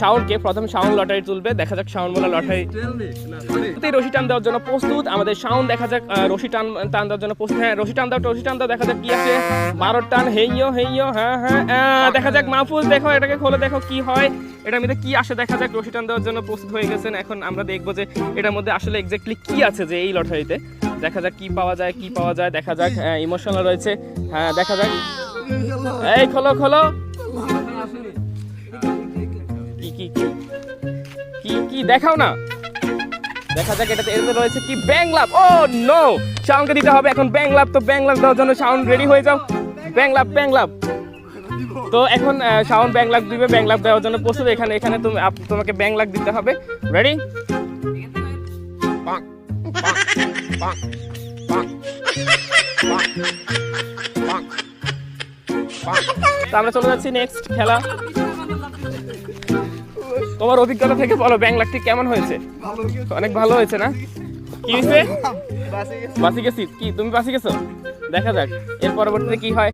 শাওনকে প্রথম শাওন লটারি তুলবে, দেখা যাক শাওন মোলা লটারি রশি টান দেওয়ার জন্য প্রস্তুত। আমাদের শাওন দেখা যাক রশি টান দেওয়ার জন্য প্রস্তুত। হ্যাঁ রশি টান দাও, দেখা যাক কি আছে। 12 টান, হেইয়ো। হ্যাঁ দেখা যাক মাহফুজ, দেখো এটাকে খোলে, দেখো কি হয়, এটার মধ্যে কি আসে দেখা যাক। রশি টান দেওয়ার জন্য প্রস্তুত হয়ে গেছেন। এখন আমরা দেখবো যে এটার মধ্যে আসলে এক্স্যাক্টলি কি আছে যে এই লটারিতে। দেখা যাক কি পাওয়া যায়, দেখা যাক। ইমোশনাল রয়েছে, হ্যাঁ দেখা যাক। এই খোলো কি দেখাও না, দেখা যাক। এটাতে রয়েছে কি, ব্যাংক লাভ। ও নো, শাওনকে দিতে হবে এখন ব্যাংক লাভ। তো ব্যাংক লাভ দেওয়ার জন্য শাওন রেডি হয়ে যাও। ব্যাংক লাভ। তো এখন শাওন ব্যাংক লাভ দিবে, ব্যাংক লাভ দেওয়ার জন্য প্রস্তুত। এখানে তোমাকে ব্যাংক লাভ দিতে হবে। রেডি? তো আমরা চলে যাচ্ছি নেক্সট খেলা। তোমার অভিজ্ঞতা থেকে বলো ব্যাংক লাভটি কেমন হয়েছে? অনেক ভালো হয়েছে না? কি হয়েছে? বাসি গেছি। কি তুমি বাসি গেছো? দেখা যাক এর পরবর্তীতে কি হয়।